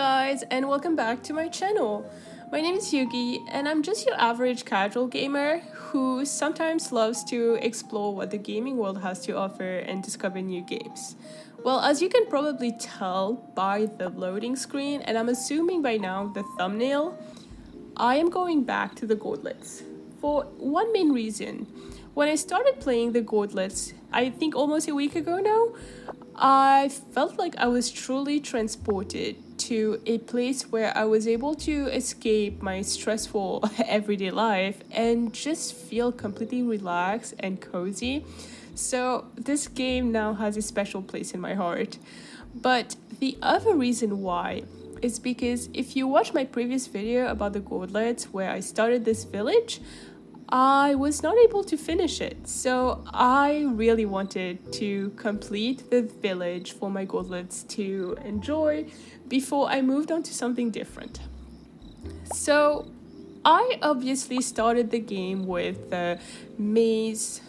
guys, and welcome back to my channel. My name is Yugi and I'm just your average casual gamer who sometimes loves to explore what the gaming world has to offer and discover new games. Well, as you can probably tell by the loading screen, and I'm assuming by now the thumbnail, I am going back to the Gourdlets for one main reason. When I started playing the Gourdlets, I think almost a week ago now, I felt like I was truly transported to a place where I was able to escape my stressful everyday life and just feel completely relaxed and cozy. So this game now has a special place in my heart. But the other reason why is because if you watch my previous video about the Gourdlets where I started this village, I was not able to finish it, so I really wanted to complete the village for my Gourdlets to enjoy before I moved on to something different. So I obviously started the game with the maze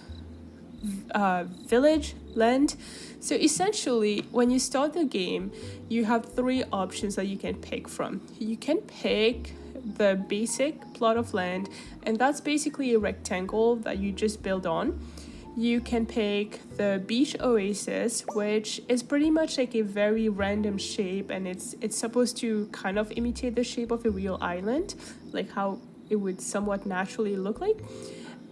village land. So essentially, when you start the game, you have three options that you can pick from. You can pick the basic plot of land, and that's basically a rectangle that you just build on. You can pick the beach oasis, which is pretty much like a very random shape, and it's supposed to kind of imitate the shape of a real island, like how it would somewhat naturally look like.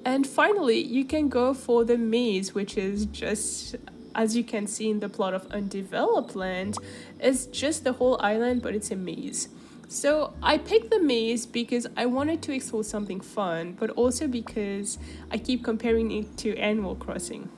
And finally, you can go for the maze, which is just, as you can see in the plot of undeveloped land, is just the whole island, but it's a maze. So I picked the maze because I wanted to explore something fun, but also because I keep comparing it to Animal Crossing.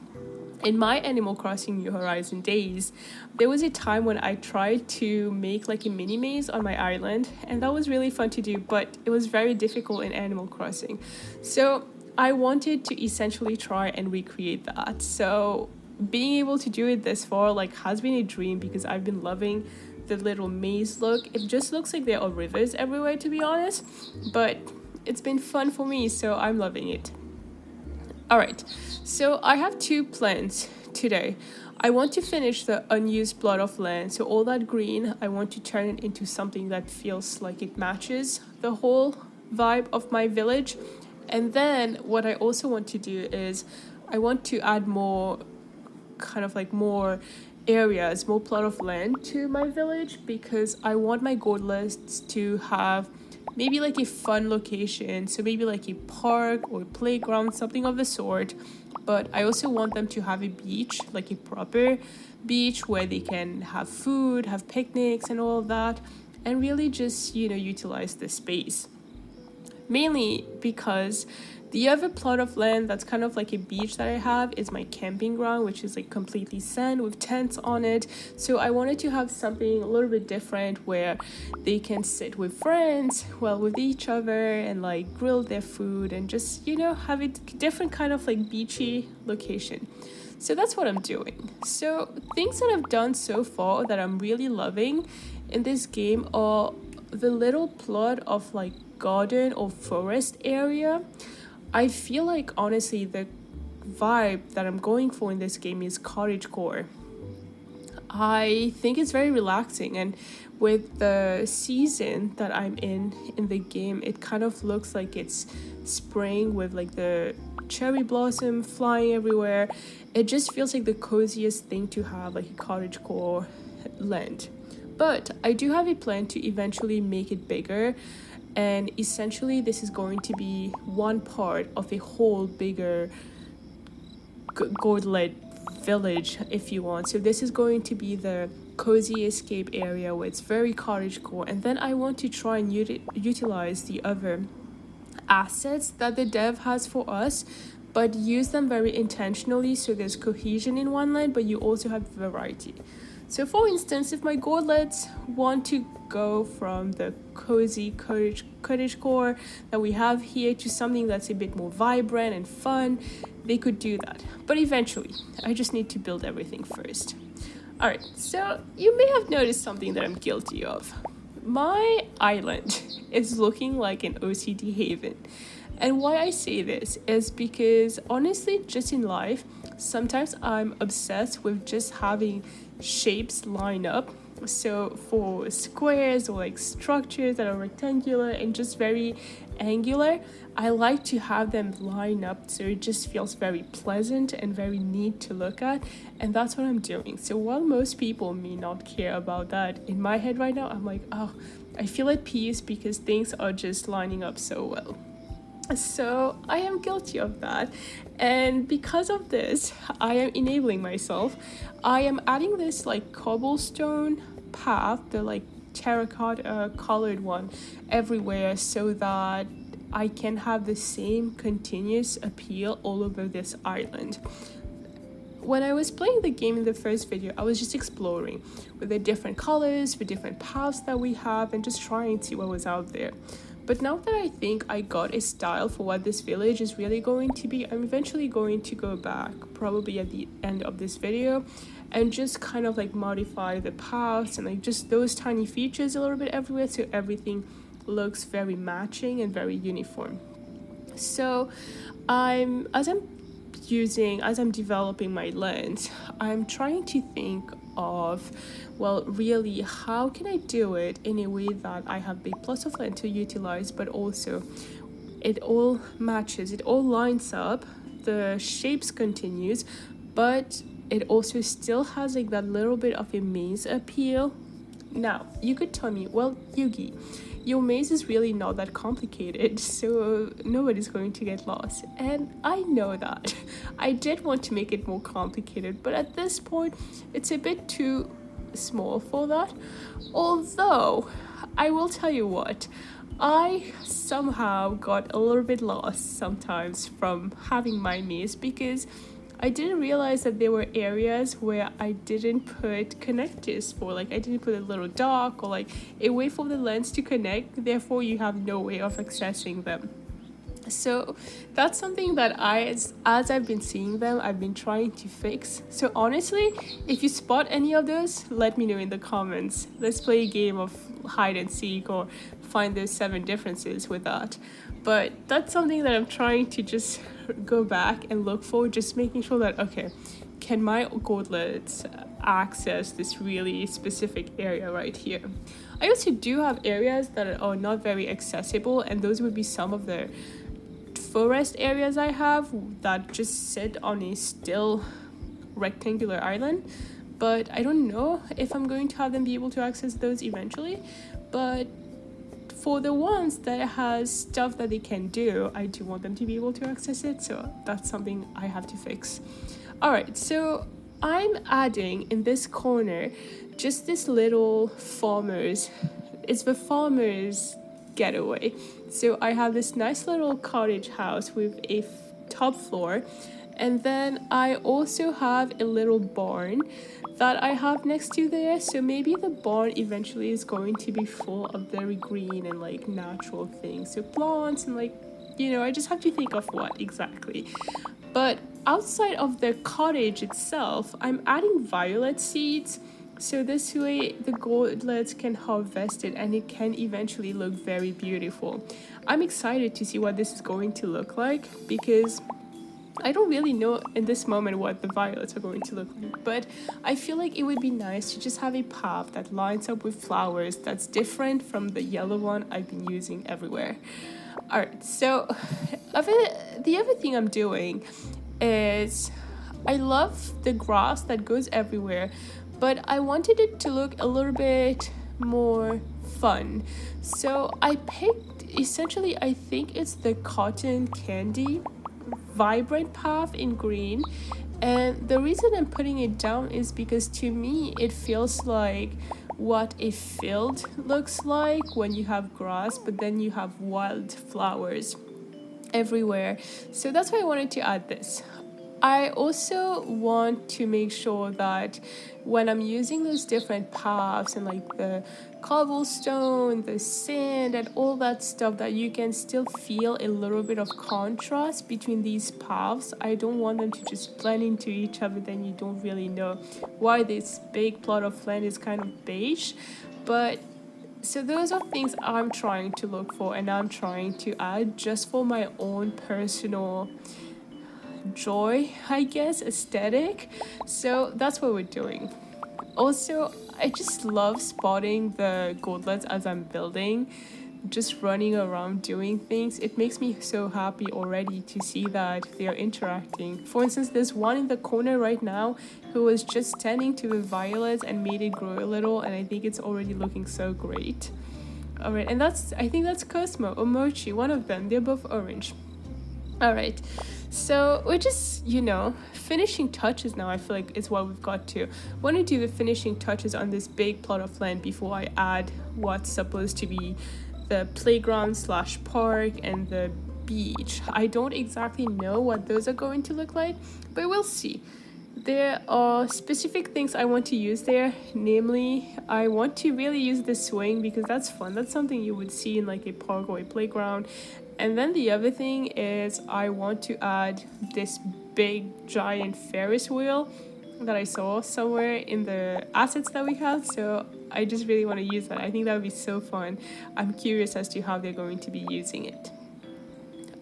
In my Animal Crossing New Horizon days, there was a time when I tried to make like a mini maze on my island, and that was really fun to do, but it was very difficult in Animal Crossing. So I wanted to essentially try and recreate that. So being able to do it this far has been a dream because I've been loving the little maze look. It just looks like there are rivers everywhere, to be honest, but it's been fun for me, so I'm loving it. Alright, so I have two plans today. I want to finish the unused plot of land, so all that green, I want to turn it into something that feels like it matches the whole vibe of my village. And then what I also want to do is I want to add more more areas, more plot of land to my village, because I want my Gourdlets to have maybe like a fun location, so maybe like a park or playground, something of the sort. But I also want them to have a beach, like a proper beach where they can have food, have picnics and all of that, and really just, utilize the space. Mainly because the other plot of land that's kind of like a beach that I have is my camping ground, which is like completely sand with tents on it. So I wanted to have something a little bit different where they can sit with friends, with each other, and like grill their food and just, have a different kind of like beachy location. So that's what I'm doing. So things that I've done so far that I'm really loving in this game are the little plot of like garden or forest area. I feel like honestly the vibe that I'm going for in this game is cottagecore. I think it's very relaxing, and with the season that I'm in the game, it kind of looks like it's spring with like the cherry blossom flying everywhere. It just feels like the coziest thing to have, like a cottagecore land. But I do have a plan to eventually make it bigger, and essentially this is going to be one part of a whole bigger Gourdlet village, if you want. So this is going to be the cozy escape area where it's very cottagecore, and then I want to try and utilize the other assets that the dev has for us, but use them very intentionally, so there's cohesion in one land, but you also have variety. So for instance, if my Gourdlets want to go from the cozy cottagecore that we have here to something that's a bit more vibrant and fun, they could do that. But eventually, I just need to build everything first. Alright, so you may have noticed something that I'm guilty of. My island is looking like an OCD haven. And why I say this is because honestly, just in life, sometimes I'm obsessed with just having shapes line up So for squares or like structures that are rectangular and just very angular, I like to have them line up so it just feels very pleasant and very neat to look at, and that's what I'm doing. So while most people may not care about that, in my head right now I'm like, oh, I feel at peace because things are just lining up so well. So I am guilty of that, and because of this I am enabling myself. I am adding this like cobblestone path, the like terracotta colored one, everywhere so that I can have the same continuous appeal all over this island. When I was playing the game in the first video, I was just exploring with the different colors, with different paths that we have, and just trying to see what was out there. But now that I think I got a style for what this village is really going to be, I'm eventually going to go back, probably at the end of this video, and just kind of like modify the paths and like just those tiny features a little bit everywhere so everything looks very matching and very uniform. So as I'm developing my lens, I'm trying to think of, well, really, how can I do it in a way that I have big plots of land to utilize, but also it all matches, it all lines up, the shapes continues, but it also still has like that little bit of a maze appeal. Now, you could tell me, well, Yugi, your maze is really not that complicated, so nobody's going to get lost. And I know that. I did want to make it more complicated, but at this point, it's a bit too small for that. Although, I will tell you what, I somehow got a little bit lost sometimes from having my maze because I didn't realize that there were areas where I didn't put connectors for, like I didn't put a little dock or like a way for the lens to connect, therefore you have no way of accessing them. So that's something that as I've been seeing them, I've been trying to fix. So honestly, if you spot any of those, let me know in the comments. Let's play a game of hide and seek or find those 7 differences with that. But that's something that I'm trying to just go back and look for, just making sure that, okay, can my Gourdlets access this really specific area right here? I also do have areas that are not very accessible, and those would be some of the forest areas I have that just sit on a still rectangular island. But I don't know if I'm going to have them be able to access those eventually. But for the ones that has stuff that they can do, I do want them to be able to access it, so that's something I have to fix. Alright, so I'm adding in this corner just this little it's the farmer's getaway. So I have this nice little cottage house with a top floor, and then I also have a little barn that I have next to there. So maybe the barn eventually is going to be full of very green and like natural things, so plants and like, you know, I just have to think of what exactly. But outside of the cottage itself, I'm adding violet seeds, so this way the Gourdlets can harvest it and it can eventually look very beautiful. I'm excited to see what this is going to look like because I don't really know in this moment what the violets are going to look like, but I feel like it would be nice to just have a path that lines up with flowers that's different from the yellow one I've been using everywhere. Alright, so the other thing I'm doing is I love the grass that goes everywhere, but I wanted it to look a little bit more fun. So I picked, essentially, I think it's the cotton candy vibrant path in green, and the reason I'm putting it down is because to me it feels like what a field looks like when you have grass but then you have wild flowers everywhere. So that's why I wanted to add this. I also want to make sure that when I'm using those different paths and like the cobblestone, the sand and all that stuff, that you can still feel a little bit of contrast between these paths. I don't want them to just blend into each other, then you don't really know why this big plot of land is kind of beige. But so those are things I'm trying to look for and I'm trying to add just for my own personal joy, I guess, aesthetic. So that's what we're doing. Also, I just love spotting the gourdlets as I'm building, just running around doing things. It makes me so happy already to see that they are interacting. For instance, there's one in the corner right now who was just tending to the violets and made it grow a little, and I think it's already looking so great. All right, and I think that's Cosmo or Mochi, one of them. They're both orange. All right, so we're just, finishing touches now. I feel like it's what we've got to. Want to do the finishing touches on this big plot of land before I add what's supposed to be the playground slash park and the beach. I don't exactly know what those are going to look like, but we'll see. There are specific things I want to use there. Namely, I want to really use the swing because that's fun. That's something you would see in like a park or a playground. And then the other thing is I want to add this big giant Ferris wheel that I saw somewhere in the assets that we have. So I just really want to use that. I think that would be so fun. I'm curious as to how they're going to be using it.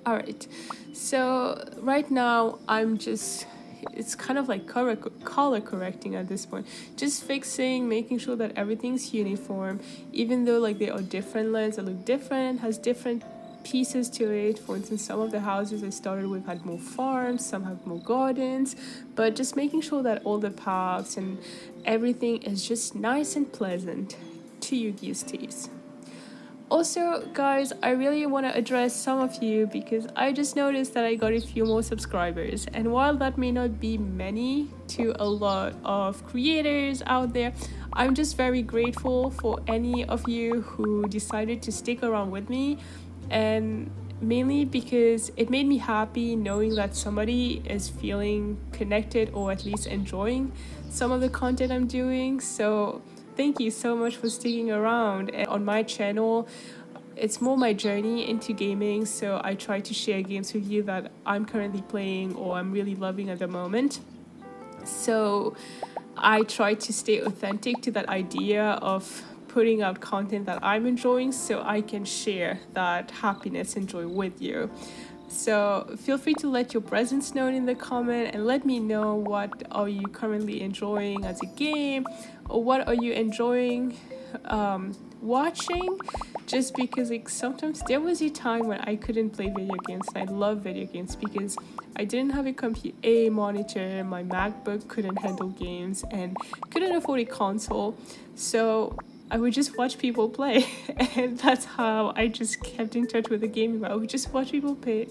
All right. So right now it's kind of like color correcting at this point, just fixing, making sure that everything's uniform, even though like there are different lands that look different, has different pieces to it. For instance, some of the houses I started with had more farms, some have more gardens, but just making sure that all the paths and everything is just nice and pleasant to Yu-Gi-Oh's taste. Also, guys, I really want to address some of you because I just noticed that I got a few more subscribers. And while that may not be many to a lot of creators out there, I'm just very grateful for any of you who decided to stick around with me. And mainly because it made me happy knowing that somebody is feeling connected or at least enjoying some of the content I'm doing. So thank you so much for sticking around. And on my channel, it's more my journey into gaming, so I try to share games with you that I'm currently playing or I'm really loving at the moment. So I try to stay authentic to that idea of putting out content that I'm enjoying so I can share that happiness and joy with you. So feel free to let your presence known in the comment and let me know what are you currently enjoying as a game or what are you enjoying watching, just because like sometimes there was a time when I couldn't play video games and I love video games because I didn't have a monitor, my MacBook couldn't handle games and couldn't afford a console, so I would just watch people play and that's how I just kept in touch with the gaming. I would just watch people play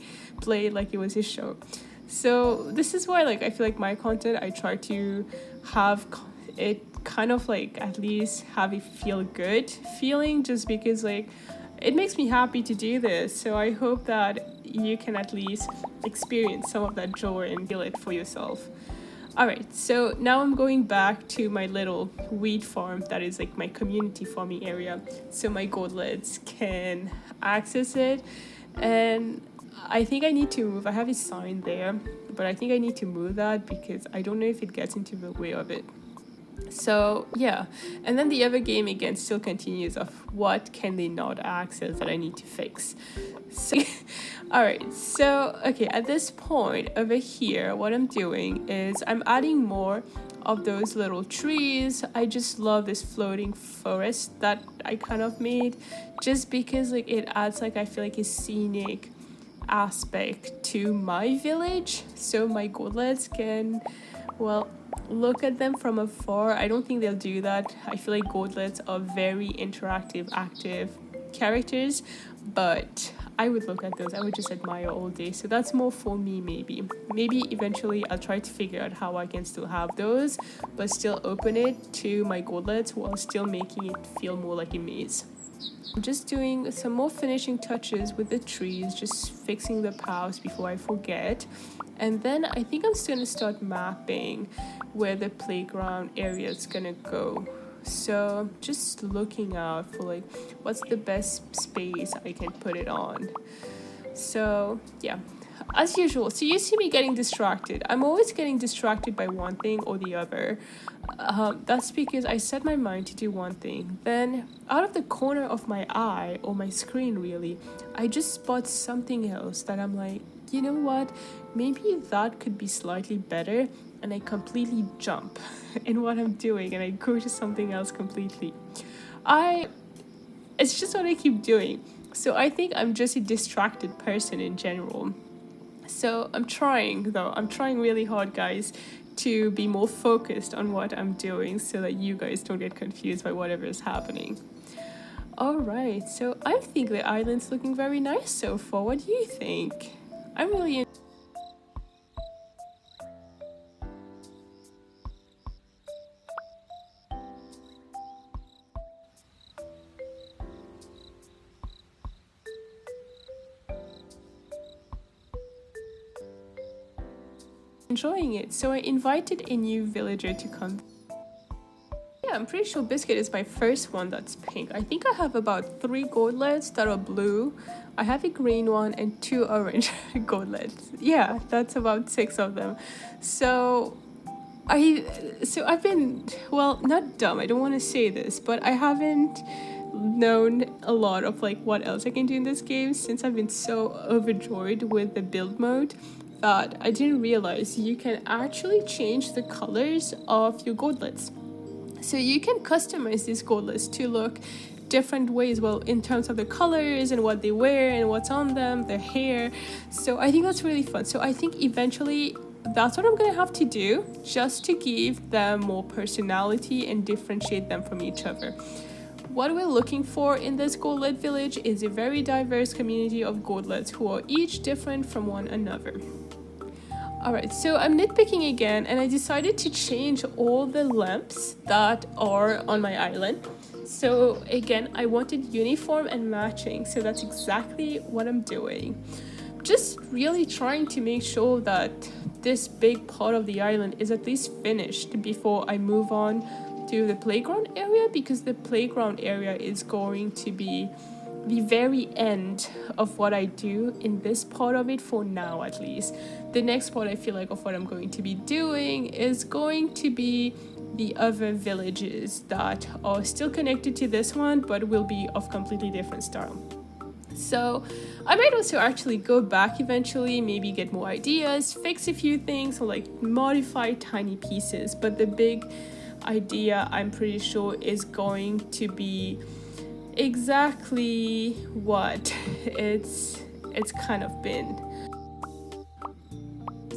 like it was a show. So this is why like I feel like my content, I try to have it kind of like at least have a feel good feeling, just because like it makes me happy to do this. So I hope that you can at least experience some of that joy and feel it for yourself. Alright, so now I'm going back to my little wheat farm that is like my community farming area so my gourdlets can access it. And I think I need to move. I have a sign there, but I think I need to move that because I don't know if it gets into the way of it. So yeah, and then the other game again still continues of what can they not access that I need to fix. So all right, so okay, at this point over here what I'm doing is I'm adding more of those little trees. I just love this floating forest that I kind of made just because like it adds like I feel like a scenic aspect to my village so my gourdlets can, well, look at them from afar. I don't think they'll do that. I feel like gourdlets are very interactive, active characters, but I would look at those. I would just admire all day. So that's more for me, maybe. Maybe eventually I'll try to figure out how I can still have those, but still open it to my gourdlets while still making it feel more like a maze. I'm just doing some more finishing touches with the trees, just fixing the paths before I forget. And then I think I'm still going to start mapping where the playground area is going to go. So just looking out for like what's the best space I can put it on. So yeah, as usual. So you see me getting distracted. I'm always getting distracted by one thing or the other. That's because I set my mind to do one thing. Then out of the corner of my eye or my screen really, I just spot something else that I'm like, you know what, maybe that could be slightly better. and I completely jump in what I'm doing and I go to something else completely. It's just what I keep doing. So I think I'm just a distracted person in general. So I'm trying, though. I'm trying really hard, guys, to be more focused on what I'm doing so that you guys don't get confused by whatever is happening. All right, so I think the island's looking very nice so far. What do you think? I'm really enjoying it. So I invited a new villager to come. Yeah, I'm pretty sure Biscuit is my first one that's pink. I think I have about 3 Gourdlets that are blue. I have a green one and 2 orange Gourdlets. Yeah, that's about 6 of them. So I've been, well, not dumb, I don't want to say this, but I haven't known a lot of like what else I can do in this game since I've been so overjoyed with the build mode that I didn't realize you can actually change the colors of your Gourdlets. So you can customize these Gourdlets to look different ways, well, in terms of the colors and what they wear and what's on them, their hair. So I think that's really fun. So I think eventually that's what I'm gonna have to do just to give them more personality and differentiate them from each other. What we're looking for in this Gourdlet village is a very diverse community of Gourdlets who are each different from one another. Alright, so I'm nitpicking again and I decided to change all the lamps that are on my island. So again, I wanted uniform and matching, so that's exactly what I'm doing. Just really trying to make sure that this big part of the island is at least finished before I move on to the playground area, because the playground area is going to be the very end of what I do in this part of it for now, at least. The next part I feel like of what I'm going to be doing is going to be the other villages that are still connected to this one but will be of completely different style. So I might also actually go back eventually, maybe get more ideas, fix a few things, or like modify tiny pieces, but the big idea I'm pretty sure is going to be exactly what it's kind of been.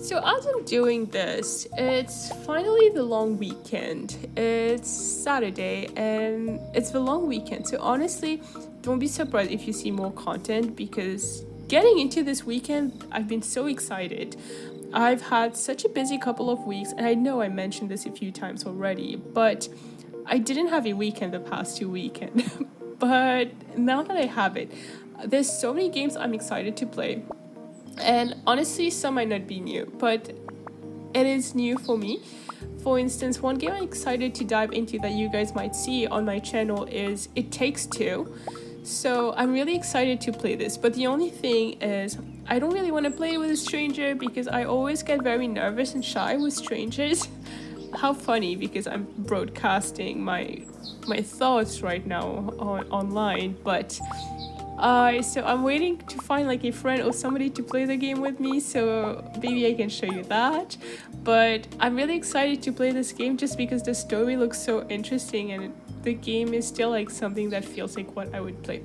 So as I'm doing this, it's finally the long weekend. It's Saturday and it's the long weekend. So honestly, don't be surprised if you see more content, because getting into this weekend, I've been so excited. I've had such a busy couple of weeks, and I know I mentioned this a few times already, but I didn't have a weekend the past 2 weekends. But now that I have it, there's so many games I'm excited to play. And honestly, some might not be new, but it is new for me. For instance, one game I'm excited to dive into that you guys might see on my channel is It Takes Two. So I'm really excited to play this, but the only thing is I don't really want to play it with a stranger because I always get very nervous and shy with strangers. How funny, because I'm broadcasting my thoughts right now online, but so I'm waiting to find like a friend or somebody to play the game with me, so maybe I can show you that. But I'm really excited to play this game just because the story looks so interesting and the game is still like something that feels like what I would play.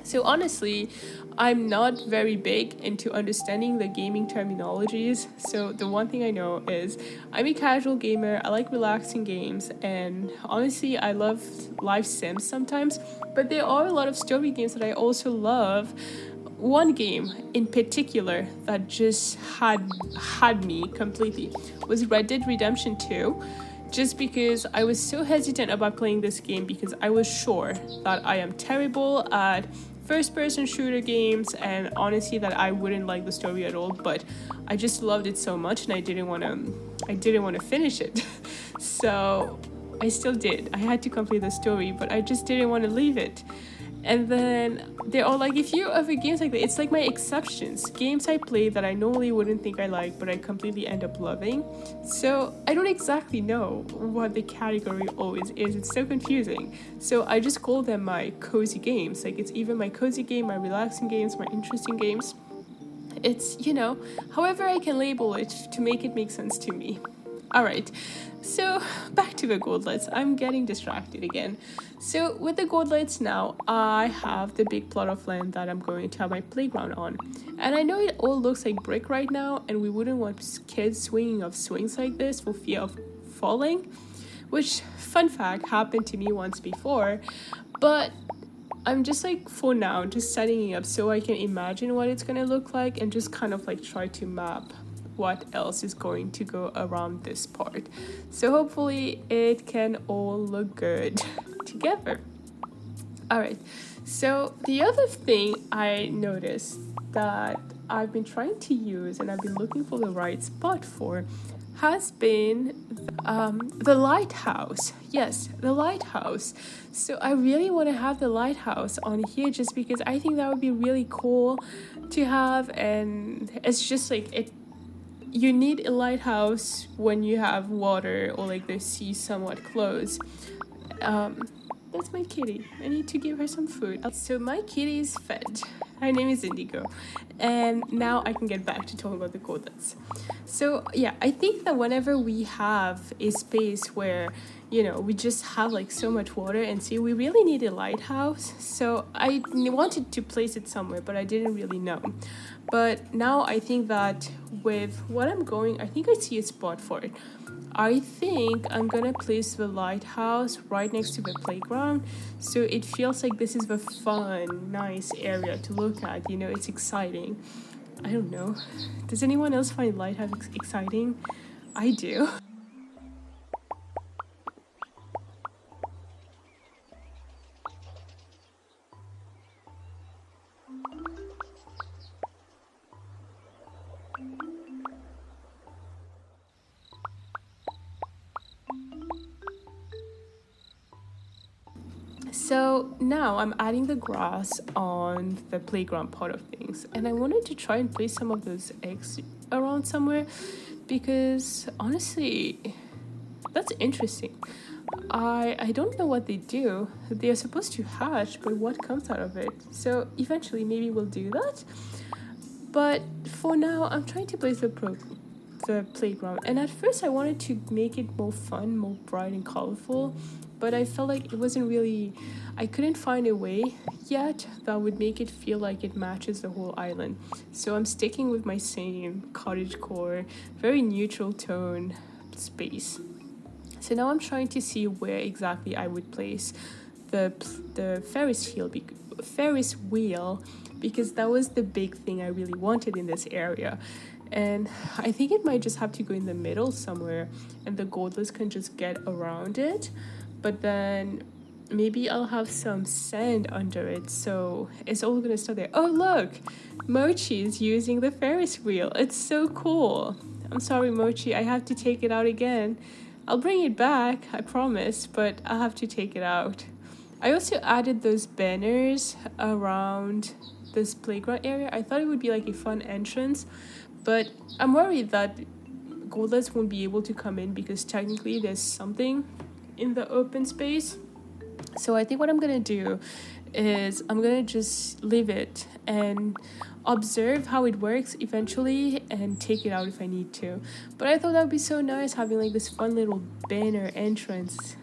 So honestly, I'm not very big into understanding the gaming terminologies. So the one thing I know is I'm a casual gamer. I like relaxing games, and honestly, I love live sims sometimes. But there are a lot of story games that I also love. One game in particular that just had me completely was Red Dead Redemption 2. Just because I was so hesitant about playing this game because I was sure that I am terrible at first-person shooter games, and honestly that I wouldn't like the story at all, but I just loved it so much and I didn't want to finish it. So I still did. I had to complete the story, but I just didn't want to leave it. And then there are like a few other games like that. It's like my exceptions, games I play that I normally wouldn't think I like, but I completely end up loving. So I don't exactly know what the category always is. It's so confusing. So I just call them my cozy games. Like it's either my cozy game, my relaxing games, my interesting games. It's, however I can label it to make it make sense to me. All right, so back to the Gourdlets. I'm getting distracted again. So with the Gourdlets now, I have the big plot of land that I'm going to have my playground on. And I know it all looks like brick right now, and we wouldn't want kids swinging off swings like this for fear of falling, which, fun fact, happened to me once before. But I'm just like, for now, just setting it up so I can imagine what it's gonna look like and just kind of like try to map what else is going to go around this part. So hopefully it can all look good together. All right, so the other thing I noticed that I've been trying to use and I've been looking for the right spot for has been the lighthouse. Yes, the lighthouse. So I really want to have the lighthouse on here just because I think that would be really cool to have, and it's just like it. You need a lighthouse when you have water or like the sea somewhat close. That's my kitty. I need to give her some food. So my kitty is fed. Her name is Indigo. And now I can get back to talking about the Gourdlets. So yeah, I think that whenever we have a space where, you know, we just have like so much water and sea, we really need a lighthouse. So I wanted to place it somewhere, but I didn't really know. But now I think that with what I'm going, I think I see a spot for it. I think I'm gonna place the lighthouse right next to the playground, so it feels like this is the fun, nice area to look at. You know, it's exciting. I don't know. Does anyone else find lighthouse exciting? I do. So now I'm adding the grass on the playground part of things, and I wanted to try and place some of those eggs around somewhere because honestly, that's interesting. I don't know what they do. They are supposed to hatch, but what comes out of it? So eventually maybe we'll do that. But for now, I'm trying to place the playground, and at first I wanted to make it more fun, more bright and colorful, but I felt like it wasn't really, I couldn't find a way yet that would make it feel like it matches the whole island. So I'm sticking with my same cottage core, very neutral tone space. So now I'm trying to see where exactly I would place the Ferris wheel, because that was the big thing I really wanted in this area. And I think it might just have to go in the middle somewhere, and the Gourdlets can just get around it. But then maybe I'll have some sand under it, so it's all gonna start there. Oh look, Mochi is using the Ferris wheel. It's so cool. I'm sorry, Mochi, I have to take it out again. I'll bring it back, I promise, but I'll have to take it out. I also added those banners around this playground area. I thought it would be like a fun entrance, but I'm worried that Gourdlets won't be able to come in because technically there's something in the open space. So I think what I'm gonna do is I'm gonna just leave it and observe how it works eventually and take it out if I need to. But I thought that would be so nice having like this fun little banner entrance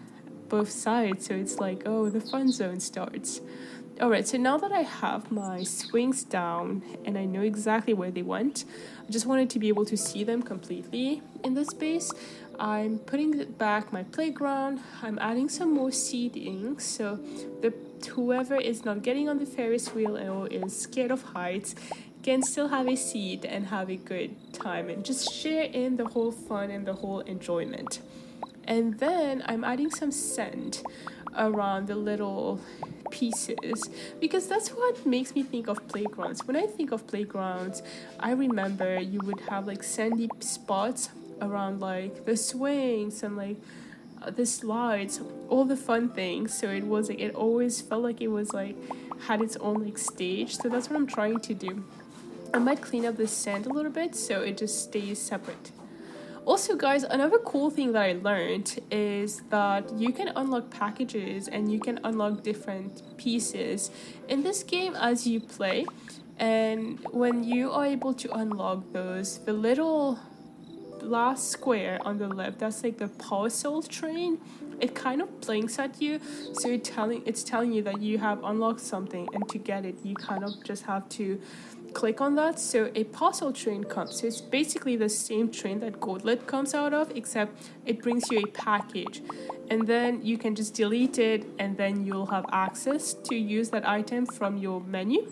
both sides, so it's like, oh, the fun zone starts. Alright, so now that I have my swings down and I know exactly where they went, I just wanted to be able to see them completely in this space. I'm putting back my playground. I'm adding some more seating, so whoever is not getting on the Ferris wheel or is scared of heights can still have a seat and have a good time and just share in the whole fun and the whole enjoyment. And then I'm adding some sand around the little pieces because that's what makes me think of playgrounds. When I think of playgrounds, I remember you would have like sandy spots around like the swings and like the slides, all the fun things. So it was like, it always felt like it was like had its own like stage. So that's what I'm trying to do. I might clean up the sand a little bit so it just stays separate. Also, guys, another cool thing that I learned is that you can unlock packages and you can unlock different pieces in this game as you play. And when you are able to unlock those, the little last square on the left, that's like the parcel train. It kind of blinks at you, so it's telling you that you have unlocked something, and to get it you kind of just have to click on that. So a parcel train comes, so it's basically the same train that Gourdlet comes out of, except it brings you a package, and then you can just delete it, and then you'll have access to use that item from your menu.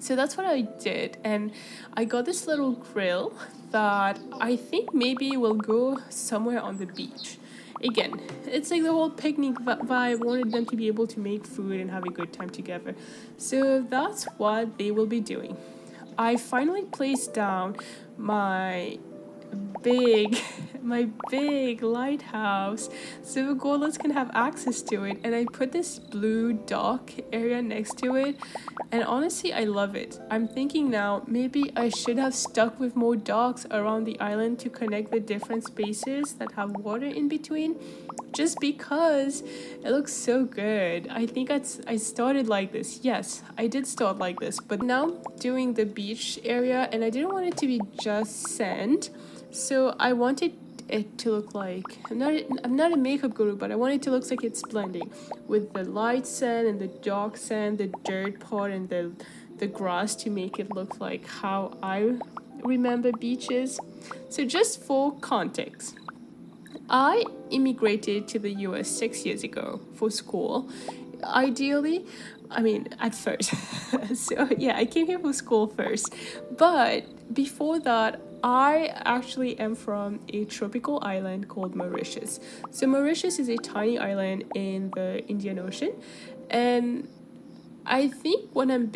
So that's what I did, and I got this little grill that I think maybe will go somewhere on the beach. Again, it's like the whole picnic vibe. Wanted them to be able to make food and have a good time together. So that's what they will be doing. I finally placed down my big my big lighthouse so Gourdlets can have access to it, and I put this blue dock area next to it, and honestly I love it. I'm thinking now maybe I should have stuck with more docks around the island to connect the different spaces that have water in between, just because it looks so good. I think I started like this. Yes, I did start like this, but now doing the beach area, and I didn't want it to be just sand. So I wanted it to look like, I'm not a makeup guru, but I want it to look like it's blending with the light sand and the dark sand, the dirt part, and the grass, to make it look like how I remember beaches. So just for context, I immigrated to the US 6 years ago for school. Ideally, I mean, at first. So yeah, I came here for school first. But before that, I actually am from a tropical island called Mauritius. So Mauritius is a tiny island in the Indian Ocean. And I think when I'm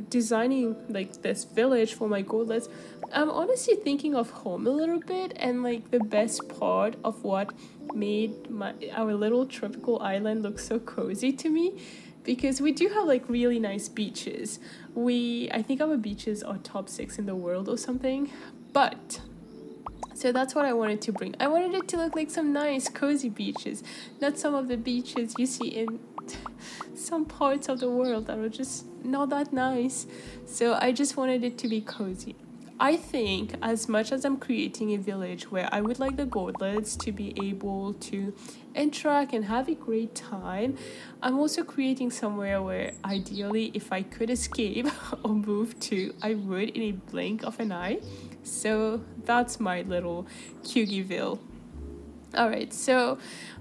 designing like this village for my Gourdlets, I'm honestly thinking of home a little bit, and like the best part of what made our little tropical island look so cozy to me, because we do have like really nice beaches. I think our beaches are top 6 in the world or something, but so that's what I wanted to bring. I wanted it to look like some nice cozy beaches, not some of the beaches you see in some parts of the world that are just not that nice. So I just wanted it to be cozy. I think as much as I'm creating a village where I would like the Gourdlets to be able to interact and have a great time, I'm also creating somewhere where ideally if I could escape or move to, I would in a blink of an eye. So that's my little Cugieville. Alright, so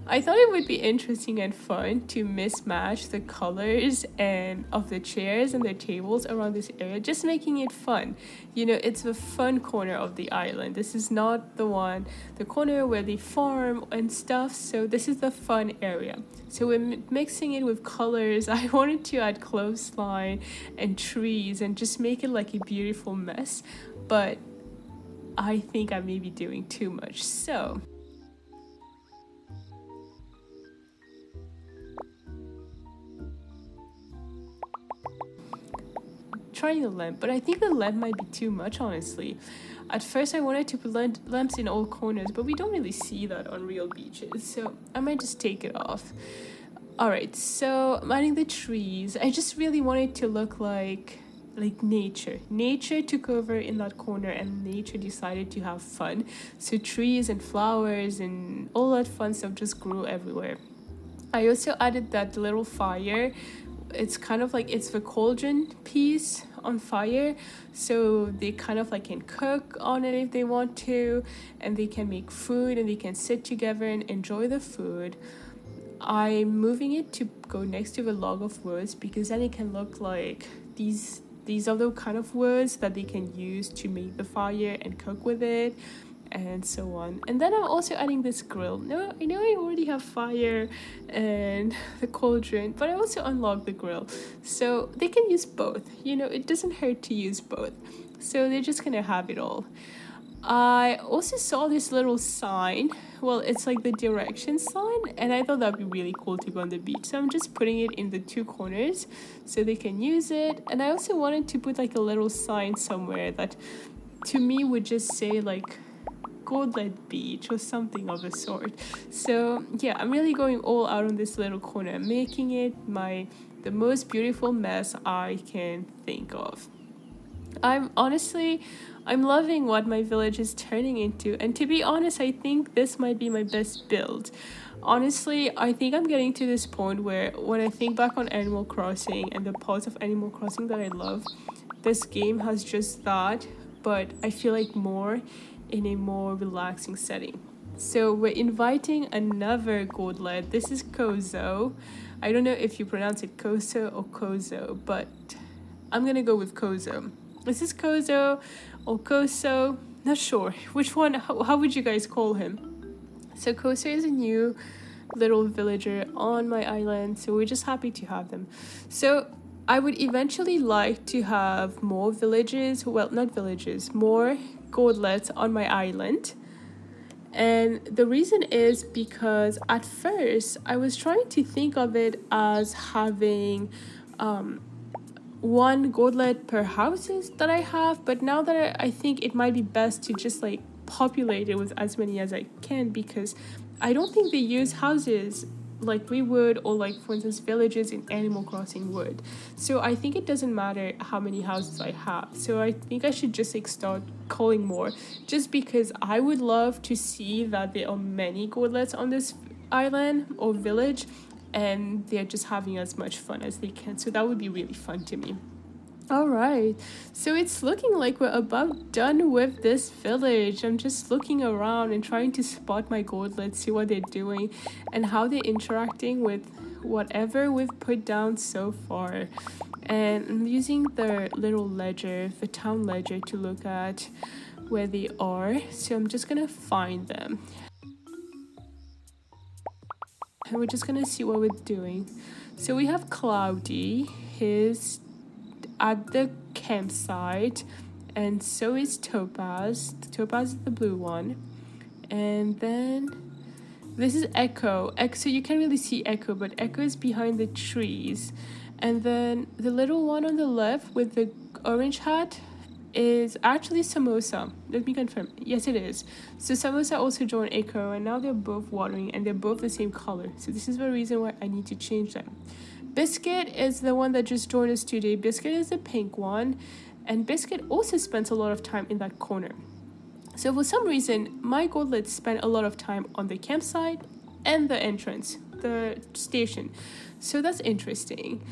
I thought it would be interesting and fun to mismatch the colors and of the chairs and the tables around this area, just making it fun. You know, it's the fun corner of the island. This is not the corner where they farm and stuff, so this is the fun area. So we're mixing it with colors. I wanted to add clothesline and trees and just make it like a beautiful mess, but I think I may be doing too much. So trying the lamp, but I think the lamp might be too much, honestly. At first I wanted to put lamps in all corners, but we don't really see that on real beaches, so I might just take it off. Alright, so I'm adding the trees. I just really wanted to look like nature took over in that corner, and nature decided to have fun. So trees and flowers and all that fun stuff just grew everywhere. I also added that little fire. It's kind of like it's the cauldron piece on fire, so they kind of like can cook on it if they want to, and they can make food and they can sit together and enjoy the food. I'm moving it to go next to the log of woods, because then it can look like these are the kind of woods that they can use to make the fire and cook with it, and so on. And then I'm also adding this grill. No, I know I already have fire and the cauldron, but I also unlocked the grill, so they can use both. You know, it doesn't hurt to use both, so they're just gonna have it all. I also saw this little sign. Well, it's like the direction sign, and I thought that'd be really cool to go on the beach, so I'm just putting it in the 2 corners so they can use it. And I also wanted to put like a little sign somewhere that to me would just say like Gourdlet Beach or something of the sort. So yeah, I'm really going all out on this little corner, making it the most beautiful mess I can think of. I'm honestly, I'm loving what my village is turning into, and to be honest, I think this might be my best build. Honestly, I think I'm getting to this point where when I think back on Animal Crossing and the parts of Animal Crossing that I love, this game has just that, but I feel like more in a more relaxing setting. So we're inviting another Gourdlet. This is Kozo. I don't know if you pronounce it Koso or Kozo, but I'm gonna go with Kozo. Is this Kozo or Koso? Not sure. Which one? How would you guys call him? So Koso is a new little villager on my island, so we're just happy to have them. So I would eventually like to have more villages, well, not villages, more Gourdlets on my island. And the reason is because at first I was trying to think of it as having one Gourdlet per houses that I have, but now that I think it might be best to just like populate it with as many as I can, because I don't think they use houses like we would, or like for instance villages in Animal Crossing would. So I think it doesn't matter how many houses I have, so I think I should just like start calling more, just because I would love to see that there are many Gourdlets on this island or village, and they're just having as much fun as they can. So that would be really fun to me. All right, so it's looking like we're about done with this village. I'm just looking around and trying to spot my Gourdlets, see what they're doing and how they're interacting with whatever we've put down so far. And I'm using the little ledger, the town ledger, to look at where they are. So I'm just gonna find them. And we're just gonna see what we're doing. So we have Cloudy, his at the campsite, and so is Topaz. Topaz is the blue one. And then this is Echo. So you can't really see Echo, but Echo is behind the trees. And then the little one on the left with the orange hat is actually Samosa. Let me confirm. Yes, it is. So Samosa also joined Echo, and now they're both watering and they're both the same color. So this is the reason why I need to change them. Biscuit is the one that just joined us today. Biscuit is the pink one, and Biscuit also spends a lot of time in that corner. So for some reason, my Gourdlets spend a lot of time on the campsite and the entrance, the station. So that's interesting.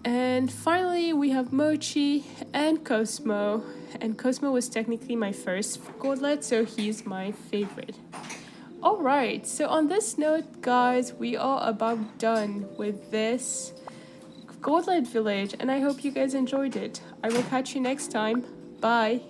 And finally, we have Mochi and Cosmo. And Cosmo was technically my first Gourdlet, so he's my favorite. Alright, so on this note, guys, we are about done with this Gourdlet village, and I hope you guys enjoyed it. I will catch you next time. Bye!